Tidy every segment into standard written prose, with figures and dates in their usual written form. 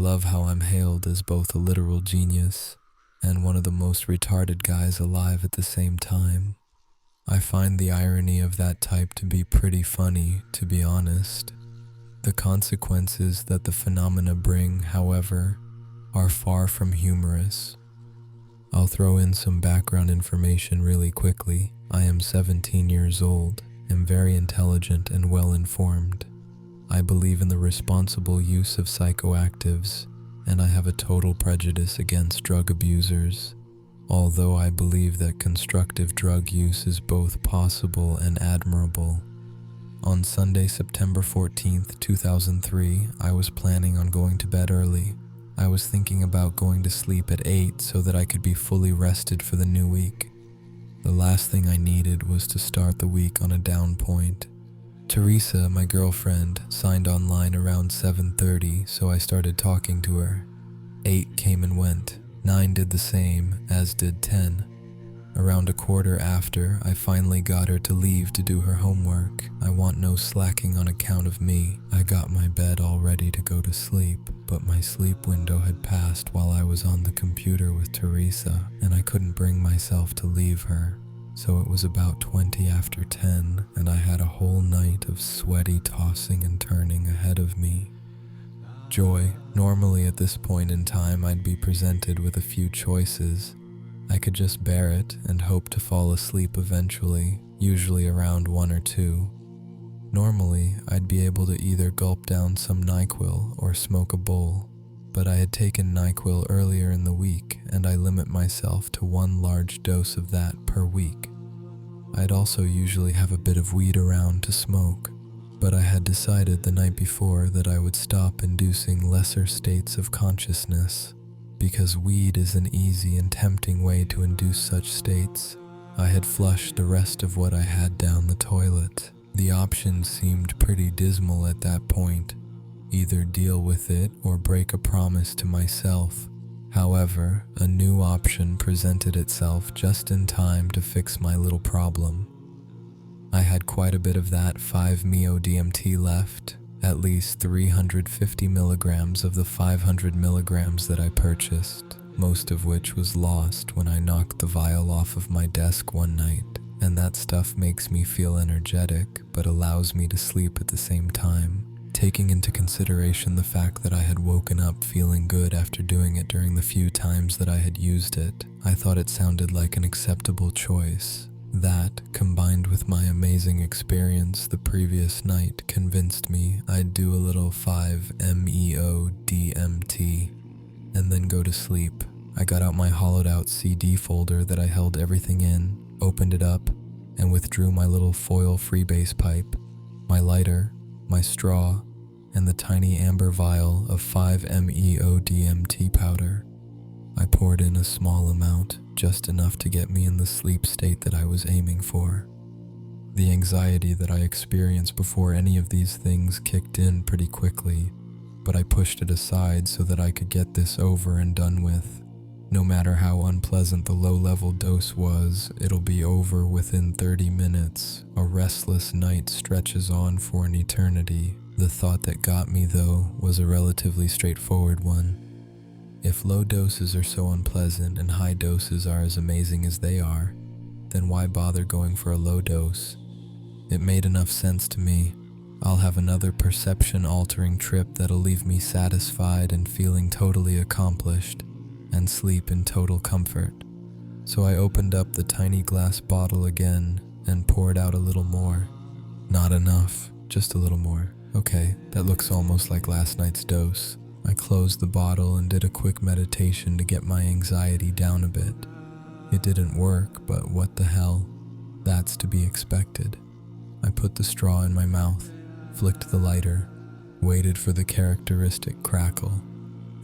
love how I'm hailed as both a literal genius and one of the most retarded guys alive at the same time. I find the irony of that type to be pretty funny, to be honest. The consequences that the phenomena bring, however, are far from humorous. I'll throw in some background information really quickly. I am 17 years old, am very intelligent and well-informed. I believe in the responsible use of psychoactives, and I have a total prejudice against drug abusers, although I believe that constructive drug use is both possible and admirable. On Sunday, September 14th, 2003, I was planning on going to bed early. I was thinking about going to sleep at 8 so that I could be fully rested for the new week. The last thing I needed was to start the week on a down point. Teresa, my girlfriend, signed online around 7:30, so I started talking to her. 8 came and went. 9 did the same, as did 10. Around a quarter after, I finally got her to leave to do her homework. I want no slacking on account of me. I got my bed all ready to go to sleep, but my sleep window had passed while I was on the computer with Teresa, and I couldn't bring myself to leave her. So it was about 20 after 10, and I had a whole night of sweaty tossing and turning ahead of me. Joy. Normally at this point in time, I'd be presented with a few choices. I could just bear it and hope to fall asleep eventually, usually around 1 or 2. Normally, I'd be able to either gulp down some NyQuil or smoke a bowl, but I had taken NyQuil earlier in the week, and I limit myself to 1 large dose of that per week. I'd also usually have a bit of weed around to smoke, but I had decided the night before that I would stop inducing lesser states of consciousness, because weed is an easy and tempting way to induce such states. I had flushed the rest of what I had down the toilet. The options seemed pretty dismal at that point. Either deal with it or break a promise to myself. However, a new option presented itself just in time to fix my little problem. I had quite a bit of that 5-MeO-DMT left, at least 350 milligrams of the 500 milligrams that I purchased, most of which was lost when I knocked the vial off of my desk one night, and that stuff makes me feel energetic but allows me to sleep at the same time. Taking into consideration the fact that I had woken up feeling good after doing it during the few times that I had used it, I thought it sounded like an acceptable choice. That, combined with my amazing experience the previous night, convinced me I'd do a little 5-MeO-DMT and then go to sleep. I got out my hollowed out CD folder that I held everything in, opened it up, and withdrew my little foil freebase pipe, my lighter, my straw, and the tiny amber vial of 5-MeO-DMT powder. I poured in a small amount, just enough to get me in the sleep state that I was aiming for. The anxiety that I experienced before any of these things kicked in pretty quickly, but I pushed it aside so that I could get this over and done with. No matter how unpleasant the low-level dose was, it'll be over within 30 minutes. A restless night stretches on for an eternity. The thought that got me, though, was a relatively straightforward one. If low doses are so unpleasant and high doses are as amazing as they are, then why bother going for a low dose? It made enough sense to me. I'll have another perception-altering trip that'll leave me satisfied and feeling totally accomplished, and sleep in total comfort. So I opened up the tiny glass bottle again and poured out a little more. Not enough, just a little more. Okay, that looks almost like last night's dose. I closed the bottle and did a quick meditation to get my anxiety down a bit. It didn't work, but what the hell? That's to be expected. I put the straw in my mouth, flicked the lighter, waited for the characteristic crackle,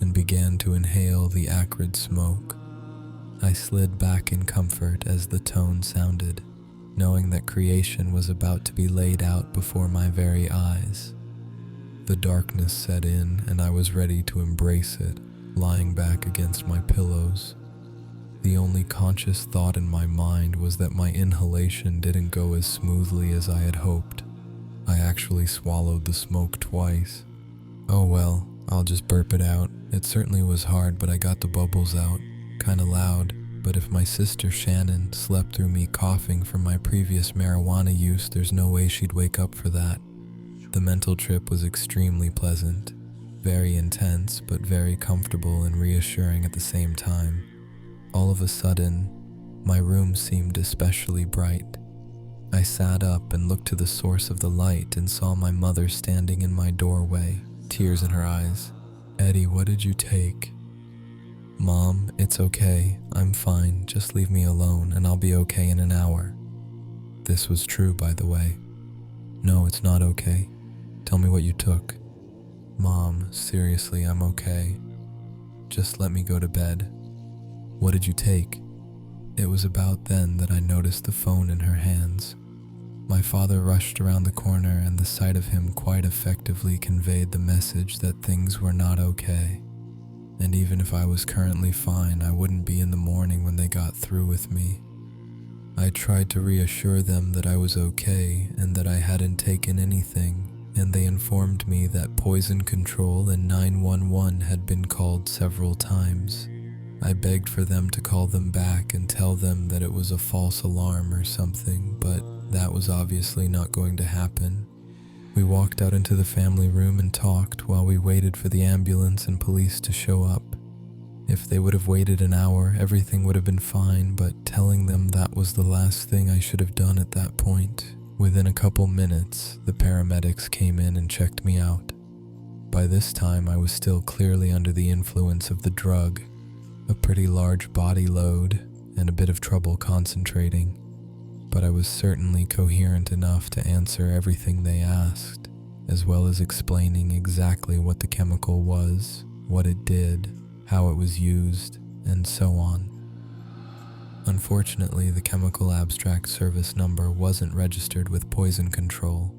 and began to inhale the acrid smoke. I slid back in comfort as the tone sounded, knowing that creation was about to be laid out before my very eyes. The darkness set in, and I was ready to embrace it, lying back against my pillows. The only conscious thought in my mind was that my inhalation didn't go as smoothly as I had hoped. I actually swallowed the smoke twice. Oh well, I'll just burp it out. It certainly was hard, but I got the bubbles out. Kinda loud, but if my sister Shannon slept through me coughing from my previous marijuana use, there's no way she'd wake up for that. The mental trip was extremely pleasant, very intense, but very comfortable and reassuring at the same time. All of a sudden, my room seemed especially bright. I sat up and looked to the source of the light and saw my mother standing in my doorway, tears in her eyes. "Eddie, what did you take?" "Mom, it's okay. I'm fine. Just leave me alone and I'll be okay in an hour." This was true, by the way. "No, it's not okay. Tell me what you took." "Mom, seriously, I'm okay. Just let me go to bed." "What did you take?" It was about then that I noticed the phone in her hands. My father rushed around the corner, and the sight of him quite effectively conveyed the message that things were not okay. And even if I was currently fine, I wouldn't be in the morning when they got through with me. I tried to reassure them that I was okay and that I hadn't taken anything, and they informed me that poison control and 911 had been called several times. I begged for them to call them back and tell them that it was a false alarm or something, but that was obviously not going to happen. We walked out into the family room and talked while we waited for the ambulance and police to show up. If they would have waited an hour, everything would have been fine, but telling them that was the last thing I should have done at that point. Within a couple minutes, the paramedics came in and checked me out. By this time, I was still clearly under the influence of the drug, a pretty large body load, and a bit of trouble concentrating. But I was certainly coherent enough to answer everything they asked, as well as explaining exactly what the chemical was, what it did, how it was used, and so on. Unfortunately, the chemical abstract service number wasn't registered with poison control.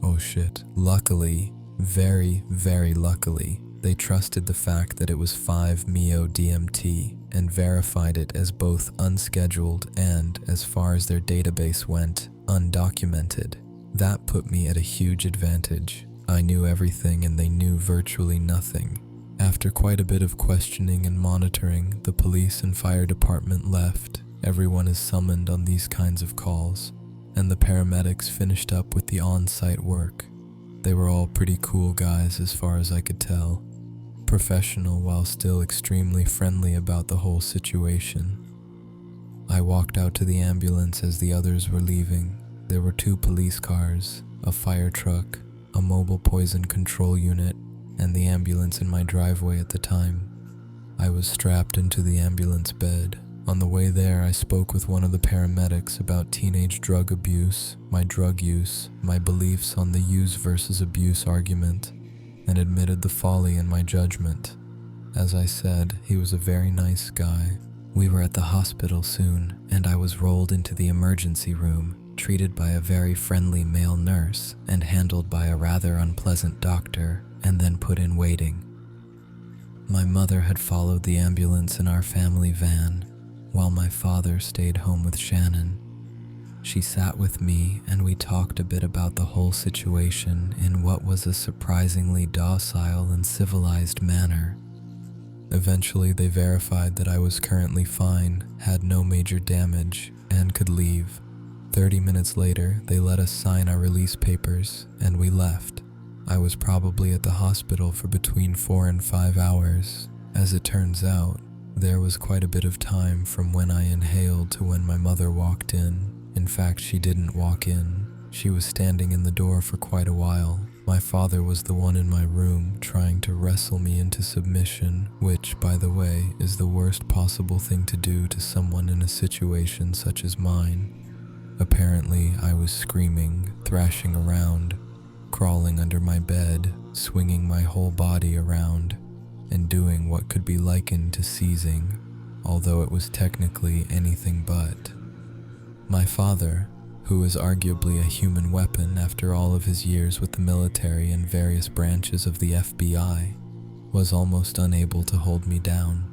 Oh shit. Luckily, very, very luckily, they trusted the fact that it was 5-MeO-DMT and verified it as both unscheduled and, as far as their database went, undocumented. That put me at a huge advantage. I knew everything and they knew virtually nothing. After quite a bit of questioning and monitoring, the police and fire department left. Everyone is summoned on these kinds of calls, and the paramedics finished up with the on-site work. They were all pretty cool guys as far as I could tell. Professional while still extremely friendly about the whole situation. I walked out to the ambulance as the others were leaving. There were 2 police cars, a fire truck, a mobile poison control unit, and the ambulance in my driveway at the time. I was strapped into the ambulance bed. On the way there, I spoke with one of the paramedics about teenage drug abuse, my drug use, my beliefs on the use versus abuse argument, and admitted the folly in my judgment. As I said, he was a very nice guy. We were at the hospital soon, and I was rolled into the emergency room, treated by a very friendly male nurse, and handled by a rather unpleasant doctor, and then put in waiting. My mother had followed the ambulance in our family van, while my father stayed home with Shannon. She sat with me and we talked a bit about the whole situation in what was a surprisingly docile and civilized manner. Eventually they verified that I was currently fine, had no major damage, and could leave. 30 minutes later, they let us sign our release papers, and we left. I was probably at the hospital for between 4 and 5 hours. As it turns out, there was quite a bit of time from when I inhaled to when my mother walked in. In fact, she didn't walk in. She was standing in the door for quite a while. My father was the one in my room trying to wrestle me into submission, which, by the way, is the worst possible thing to do to someone in a situation such as mine. Apparently, I was screaming, thrashing around, crawling under my bed, swinging my whole body around, and doing what could be likened to seizing, although it was technically anything but. My father, who is arguably a human weapon after all of his years with the military and various branches of the FBI, was almost unable to hold me down.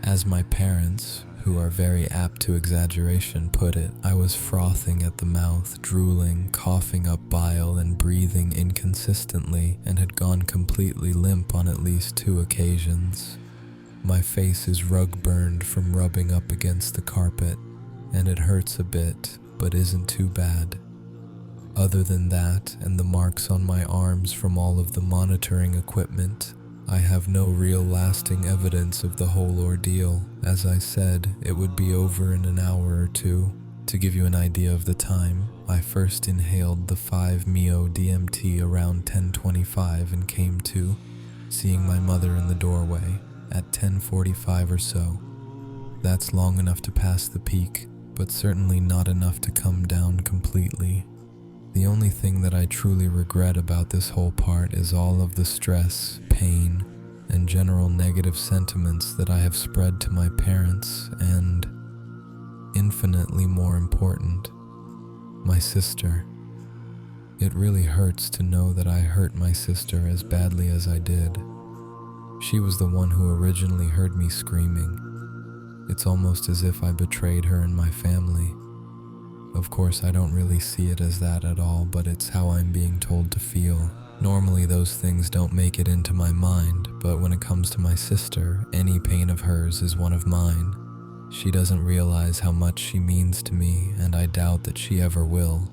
As my parents, who are very apt to exaggeration, put it, I was frothing at the mouth, drooling, coughing up bile, and breathing inconsistently, and had gone completely limp on at least 2 occasions. My face is rug burned from rubbing up against the carpet, and it hurts a bit, but isn't too bad. Other than that, and the marks on my arms from all of the monitoring equipment, I have no real lasting evidence of the whole ordeal. As I said, it would be over in an hour or 2. To give you an idea of the time, I first inhaled the 5-MeO DMT around 10:25 and came to, seeing my mother in the doorway, at 10:45 or so. That's long enough to pass the peak, but certainly not enough to come down completely. The only thing that I truly regret about this whole part is all of the stress, pain, and general negative sentiments that I have spread to my parents and, infinitely more important, my sister. It really hurts to know that I hurt my sister as badly as I did. She was the one who originally heard me screaming. It's almost as if I betrayed her and my family. Of course, I don't really see it as that at all, but it's how I'm being told to feel. Normally those things don't make it into my mind, but when it comes to my sister, any pain of hers is one of mine. She doesn't realize how much she means to me, and I doubt that she ever will.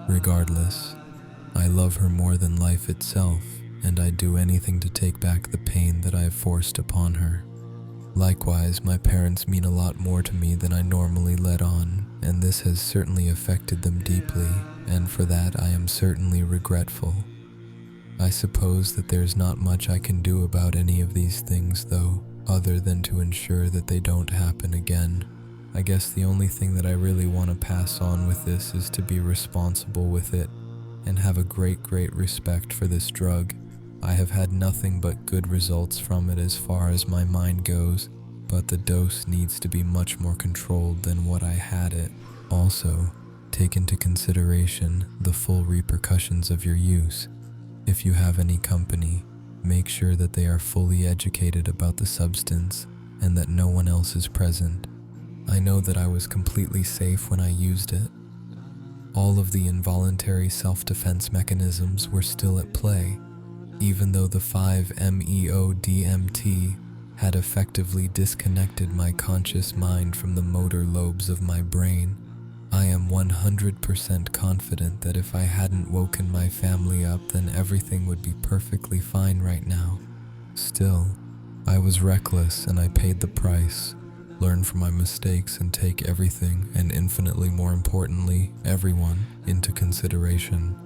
Regardless, I love her more than life itself, and I'd do anything to take back the pain that I have forced upon her. Likewise, my parents mean a lot more to me than I normally let on, and this has certainly affected them deeply, and for that I am certainly regretful. I suppose that there's not much I can do about any of these things though, other than to ensure that they don't happen again. I guess the only thing that I really want to pass on with this is to be responsible with it, and have a great respect for this drug. I have had nothing but good results from it as far as my mind goes, but the dose needs to be much more controlled than what I had it. Also, take into consideration the full repercussions of your use. If you have any company, make sure that they are fully educated about the substance and that no one else is present. I know that I was completely safe when I used it. All of the involuntary self-defense mechanisms were still at play, even though the 5-MeO DMT had effectively disconnected my conscious mind from the motor lobes of my brain. I am 100% confident that if I hadn't woken my family up, then everything would be perfectly fine right now. Still, I was reckless and I paid the price. Learn from my mistakes and take everything, and infinitely more importantly, everyone, into consideration.